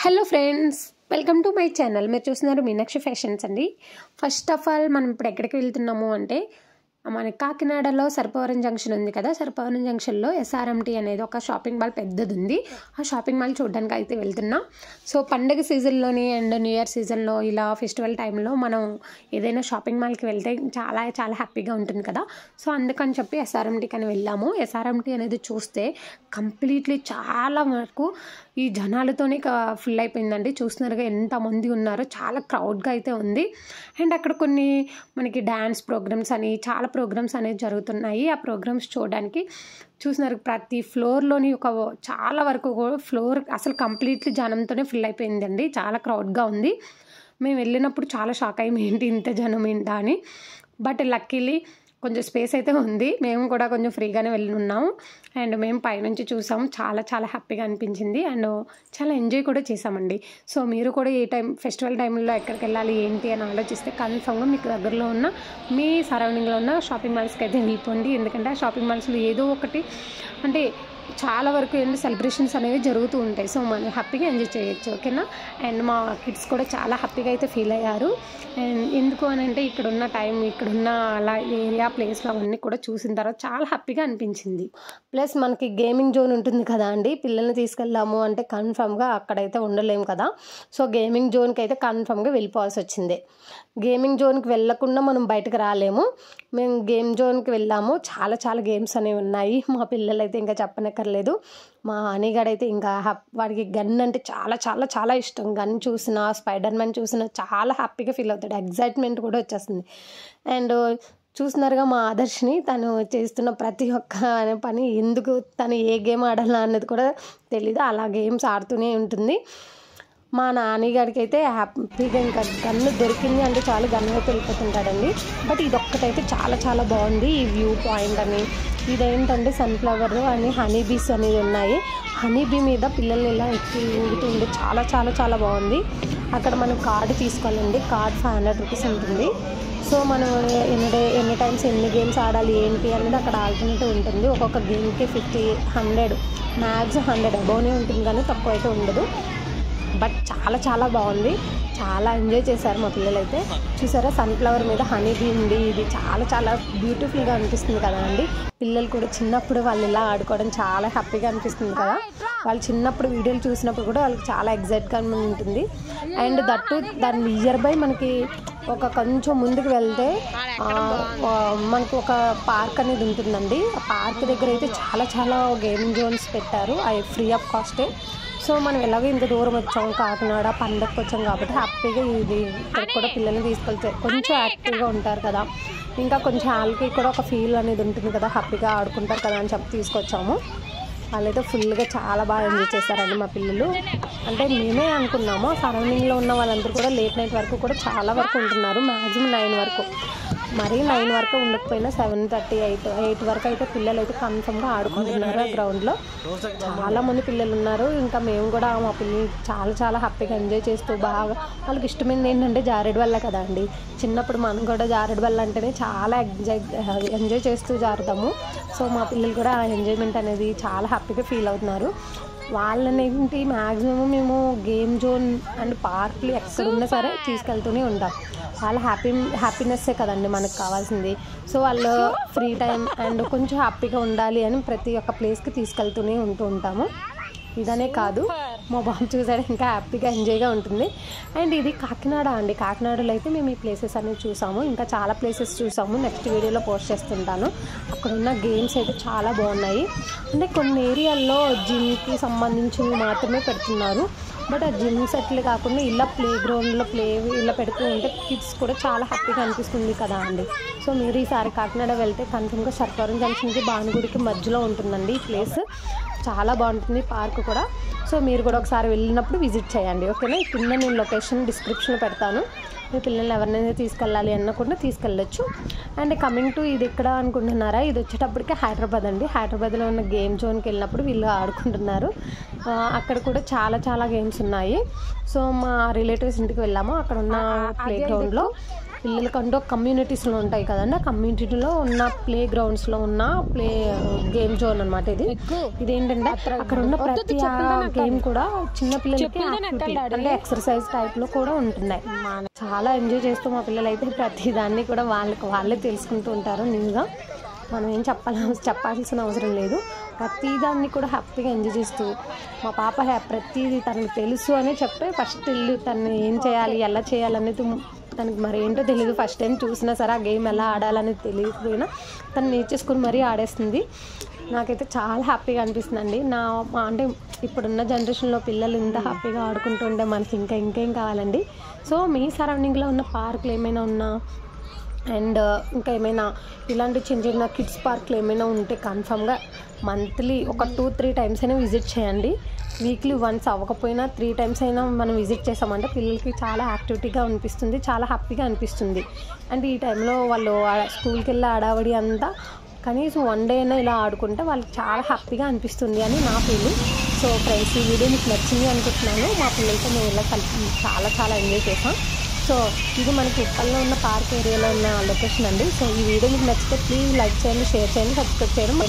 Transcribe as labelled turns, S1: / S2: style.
S1: Hello friends, welcome to my channel. మీరు చూస్తున్నారు Meenakshi fashions అండి. ఫస్ట్ ఆఫ్ ఆల్ మనం ఇప్పుడు ఎక్కడికి వెళ్తున్నాము అంటే మన కాకినాడలో సర్పవరం జంక్షన్ ఉంది కదా, సర్పవరం జంక్షన్లో ఎస్ఆర్ఎంటీ అనేది ఒక షాపింగ్ మాల్ పెద్దది ఉంది. ఆ షాపింగ్ మాల్ చూడడానికి అయితే వెళ్తున్నాం. సో పండగ సీజన్లోని అండ్ న్యూ ఇయర్ సీజన్లో ఇలా ఫెస్టివల్ టైంలో మనం ఏదైనా షాపింగ్ మాల్కి వెళ్తే చాలా చాలా హ్యాపీగా ఉంటుంది కదా. సో అందుకని చెప్పి ఎస్ఆర్ఎంటీకి అని వెళ్ళాము. ఎస్ఆర్ఎంటీ అనేది చూస్తే కంప్లీట్లీ చాలా వరకు ఈ జనాలతోనే ఫుల్ అయిపోయిందండి. చూస్తున్నారుగా ఎంతమంది ఉన్నారో, చాలా క్రౌడ్గా అయితే ఉంది. అండ్ అక్కడ కొన్ని మనకి డ్యాన్స్ ప్రోగ్రామ్స్ అని చాలా ప్రోగ్రామ్స్ అనేవి జరుగుతున్నాయి. ఆ ప్రోగ్రామ్స్ చూడడానికి చూస్తున్నారు ప్రతి ఫ్లోర్లోని ఒక చాలా వరకు ఫ్లోర్ అసలు కంప్లీట్లీ జనంతోనే ఫుల్ అయిపోయిందండి. చాలా క్రౌడ్గా ఉంది. మేము వెళ్ళినప్పుడు చాలా షాక్ అయ్యాము, ఏంటి ఇంత జనం ఏంటా అని. బట్ లక్కీలీ కొంచెం స్పేస్ అయితే ఉంది. మేము కూడా కొంచెం ఫ్రీగానే వెళ్ళి ఉన్నాము. అండ్ మేము పైనుంచి చూసాము. చాలా చాలా హ్యాపీగా అనిపించింది అండ్ చాలా ఎంజాయ్ కూడా చేసామండి. సో మీరు కూడా ఈ ఫెస్టివల్ టైంలో ఎక్కడికి వెళ్ళాలి ఏంటి అని ఆలోచిస్తే కన్ఫర్మ్గా మీకు దగ్గరలో ఉన్న మీ సరౌండింగ్లో ఉన్న షాపింగ్ మాల్స్కి అయితే వెళ్ళిపోండి. ఎందుకంటే ఆ షాపింగ్ మాల్స్లో ఏదో ఒకటి అంటే చాలా వరకు ఏంటి సెలబ్రేషన్స్ అనేవి జరుగుతూ ఉంటాయి. సో మనం హ్యాపీగా ఎంజాయ్ చేయొచ్చు, ఓకేనా. అండ్ మా కిడ్స్ కూడా చాలా హ్యాపీగా అయితే ఫీల్ అయ్యారు. అండ్ ఎందుకు అని అంటే ఇక్కడున్న టైం, ఇక్కడున్న అలా ఏరియా ప్లేస్లో అవన్నీ కూడా చూసిన తర్వాత చాలా హ్యాపీగా అనిపించింది. ప్లస్ మనకి గేమింగ్ జోన్ ఉంటుంది కదా అండి, పిల్లల్ని తీసుకెళ్ళాము అంటే కన్ఫర్మ్గా అక్కడైతే ఉండలేము కదా. సో గేమింగ్ జోన్కి అయితే కన్ఫర్మ్గా వెళ్ళిపోవాల్సి వచ్చింది. గేమింగ్ జోన్కి వెళ్ళకుండా మనం బయటకు రాలేము. మేము గేమ్ జోన్కి వెళ్ళాము. చాలా చాలా గేమ్స్ అనేవి ఉన్నాయి. మా పిల్లలు అయితే ఇంకా చెప్పనక్కర్లేదు. మా హనీగాడైతే ఇంకా వాడికి గన్ అంటే చాలా చాలా చాలా ఇష్టం. గన్ చూసినా, స్పైడర్ మ్యాన్ చూసినా చాలా హ్యాపీగా ఫీల్ అవుతాడు. ఎగ్జైట్మెంట్ కూడా వచ్చేస్తుంది. అండ్ చూస్తున్నారుగా మా ఆదర్శిని, తను చేస్తున్న ప్రతి ఒక్క పని ఎందుకు తను ఏ గేమ్ ఆడాలా అన్నది కూడా తెలీదు, అలా గేమ్స్ ఆడుతూనే ఉంటుంది. మా నాన్నగారికి అయితే హ్యాపీగా ఇంకా గన్ను దొరికింది అంటే చాలా గన్నుగా వెళ్ళిపోతుంటాడండి. బట్ ఇదొక్కటైతే చాలా చాలా బాగుంది. ఈ వ్యూ పాయింట్ అని ఇదేంటంటే సన్ఫ్లవర్ అని హనీ బీస్ అనేది ఉన్నాయి. హనీ బీ మీద పిల్లలు ఇలా ఎక్కి ఊగుతుండే చాలా చాలా చాలా బాగుంది. అక్కడ మనం కార్డు తీసుకోవాలండి. కార్డ్ 500 రూపీస్ ఉంటుంది. సో మనం ఎన్ని టైమ్స్ ఎన్ని గేమ్స్ ఆడాలి ఏంటి అనేది అక్కడ ఆల్టర్నేటివ్ ఉంటుంది. ఒక్కొక్క గేమ్కి 50, 100 మ్యాక్స్ 100 అబోనే ఉంటుంది, కానీ తక్కువ అయితే ఉండదు. బట్ చాలా చాలా బాగుంది. చాలా ఎంజాయ్ చేశారు మా పిల్లలైతే. చూసారా సన్ఫ్లవర్ మీద హనీ బీ ఉంది. ఇది చాలా చాలా బ్యూటిఫుల్గా అనిపిస్తుంది కదా అండి. పిల్లలు కూడా చిన్నప్పుడు వాళ్ళు ఇలా ఆడుకోవడం చాలా హ్యాపీగా అనిపిస్తుంది కదా. వాళ్ళు చిన్నప్పుడు వీడియోలు చూసినప్పుడు కూడా వాళ్ళకి చాలా ఎగ్జైట్గా ఉంటుంది. అండ్ దట్టు దాని నియర్ బై మనకి కొంచెం ముందుకు వెళ్తే మనకు ఒక పార్క్ అనేది ఉంటుందండి. ఆ పార్క్ దగ్గర అయితే చాలా చాలా గేమింగ్ జోన్స్ పెట్టారు, అవి ఫ్రీ ఆఫ్ కాస్టే. సో మనం ఎలాగో ఇంత దూరం వచ్చాము, కాకినాడ పండగకి వచ్చాం కాబట్టి హ్యాపీగా ఇక్కడ కూడా పిల్లల్ని తీసుకెళ్తే కొంచెం యాక్టివ్గా ఉంటారు కదా. ఇంకా కొంచెం వాళ్ళకి కూడా ఒక ఫీల్ అనేది ఉంటుంది కదా, హ్యాపీగా ఆడుకుంటారు కదా అని చెప్పి తీసుకొచ్చాము. వాళ్ళైతే ఫుల్గా చాలా బాగా ఎంజాయ్ చేశారండి మా పిల్లలు. అంటే మేమే అనుకున్నాము, సరౌండింగ్లో ఉన్న వాళ్ళందరూ కూడా లేట్ నైట్ వరకు కూడా చాలా వరకు ఉంటున్నారు. మ్యాక్సిమం 9 వరకు, మరీ 9 వరకు ఉండకపోయినా 7:30, 8 వరకు అయితే పిల్లలు అయితే కన్ఫర్మ్గా ఆడుకుంటున్నారు ఆ గ్రౌండ్లో. చాలామంది పిల్లలు ఉన్నారు. ఇంకా మేము కూడా మా పిల్లలు చాలా చాలా హ్యాపీగా ఎంజాయ్ చేస్తూ బాగా వాళ్ళకి ఇష్టమైనది ఏంటంటే జారేడు వల్ల కదా అండి. చిన్నప్పుడు మనం కూడా జారేడు వల్ల అంటేనే చాలా ఎంజాయ్ చేస్తూ జారుతాము. సో మా పిల్లలు కూడా ఆ ఎంజాయ్మెంట్ అనేది చాలా హ్యాపీగా ఫీల్ అవుతున్నారు. వాళ్ళని ఏంటి మ్యాక్సిమం మేము గేమ్ జోన్ అండ్ పార్క్లు ఎక్కడున్నా సరే తీసుకెళ్తూనే ఉంటాం. వాళ్ళ హ్యాపీనెస్సే కదండి మనకు కావాల్సింది. సో వాళ్ళు ఫ్రీ టైం అండ్ కొంచెం హ్యాపీగా ఉండాలి అని ప్రతి ఒక్క ప్లేస్కి తీసుకెళ్తూనే ఉంటాము. ఇదనే కాదు, మా బాబు చూసాడు ఇంకా హ్యాపీగా ఎంజాయ్గా ఉంటుంది. అండ్ ఇది కాకినాడ అండి. కాకినాడలో అయితే మేము ఈ ప్లేసెస్ అనేవి చూసాము. ఇంకా చాలా ప్లేసెస్ చూసాము, నెక్స్ట్ వీడియోలో పోస్ట్ చేస్తుంటాను. అక్కడ ఉన్న గేమ్స్ అయితే చాలా బాగున్నాయి. అంటే కొన్ని ఏరియాల్లో జిమ్కి సంబంధించినవి మాత్రమే పెడుతున్నారు. బట్ ఆ జిమ్ సెట్లు కాకుండా ఇలా ప్లే గ్రౌండ్లో ఇలా పెడుతూ ఉంటే కిడ్స్ కూడా చాలా హ్యాపీగా అనిపిస్తుంది కదా అండి. సో మీరు ఈసారి కాకినాడ వెళ్తే కన్ఫర్మ్గా సర్పవరం జంక్షన్కి భానుగుడికి మధ్యలో ఉంటుందండి ఈ ప్లేస్. చాలా బాగుంటుంది పార్క్ కూడా. సో మీరు కూడా ఒకసారి వెళ్ళినప్పుడు విజిట్ చేయండి, ఓకేనా. కింద నేను లొకేషన్ డిస్క్రిప్షన్లో పెడతాను. మీ పిల్లల్ని ఎవరినైనా తీసుకెళ్ళాలి అన్నకుండా తీసుకెళ్ళచ్చు. అండ్ కమింగ్ టు ఇది ఎక్కడ అనుకుంటున్నారా, ఇది వచ్చేటప్పటికే హైదరాబాద్ అండి. హైదరాబాద్లో ఉన్న గేమ్ జోన్కి వెళ్ళినప్పుడు వీళ్ళు ఆడుకుంటున్నారు. అక్కడ కూడా చాలా చాలా గేమ్స్ ఉన్నాయి. సో మా రిలేటివ్స్ ఇంటికి వెళ్ళాము. అక్కడ ఉన్న ప్లే గ్రౌండ్లో పిల్లలకంటూ కమ్యూనిటీస్లో ఉంటాయి కదండి, ఆ కమ్యూనిటీలో ఉన్న ప్లే గ్రౌండ్స్లో ఉన్న ప్లే గేమ్ జోన్ అనమాట ఇది. ఇదేంటంటే అక్కడ ఉన్న ప్రతి గేమ్ కూడా చిన్న పిల్లలకి అంటే ఎక్సర్సైజ్ టైప్లో కూడా ఉంటున్నాయి. చాలా ఎంజాయ్ చేస్తూ మా పిల్లలు అయితే ప్రతి దాన్ని కూడా వాళ్ళే తెలుసుకుంటూ ఉంటారు న్యూగా. మనం ఏం చెప్పాల్సిన అవసరం లేదు. ప్రతిదాన్ని కూడా హ్యాపీగా ఎంజాయ్ చేస్తూ మా పాప ప్రతిదీ తనకు తెలుసు అని చెప్పి ఫస్ట్ తను ఏం చేయాలి ఎలా చేయాలనేది తనకి మరి ఏంటో తెలియదు. ఫస్ట్ టైం చూసినా సరే ఆ గేమ్ ఎలా ఆడాలనేది తెలియకపోయినా తను నేర్చేసుకుని మరీ ఆడేస్తుంది. నాకైతే చాలా హ్యాపీగా అనిపిస్తుందండి. అంటే ఇప్పుడున్న జనరేషన్లో పిల్లలు ఇంత హ్యాపీగా ఆడుకుంటుంటే మనకి ఇంకేం కావాలండి. సో మీ సరౌండింగ్లో ఉన్న పార్కులు ఏమైనా ఉన్నా అండ్ ఇంకా ఏమైనా ఇలాంటి చిన్న చిన్న కిడ్స్ పార్క్లు ఏమైనా ఉంటే కన్ఫామ్గా మంత్లీ ఒక 2-3 టైమ్స్ అయినా విజిట్ చేయండి. వీక్లీ వన్స్ అవ్వకపోయినా 3 టైమ్స్ అయినా మనం విజిట్ చేసామంటే పిల్లలకి చాలా యాక్టివిటీగా అనిపిస్తుంది, చాలా హ్యాపీగా అనిపిస్తుంది. అండ్ ఈ టైంలో వాళ్ళు స్కూల్కి వెళ్ళి ఆడావడి అంతా కనీసం 1 డే అయినా ఇలా ఆడుకుంటే వాళ్ళకి చాలా హ్యాపీగా అనిపిస్తుంది అని నా ఫీలింగ్. సో ఫ్రెండ్స్, ఈ వీడియో మీకు నచ్చింది అనుకుంటున్నాను. మా పిల్లలతో మేము ఇలా కలిపి చాలా ఎంజాయ్ చేసాం. సో ఇది మనకి ఉప్పల్లో ఉన్న పార్క్ ఏరియాలో ఉన్న లొకేషన్ అండి. సో ఈ వీడియో మీకు నచ్చితే ప్లీజ్ లైక్ చేయండి, షేర్ చేయండి, సబ్స్క్రైబ్ చేయడం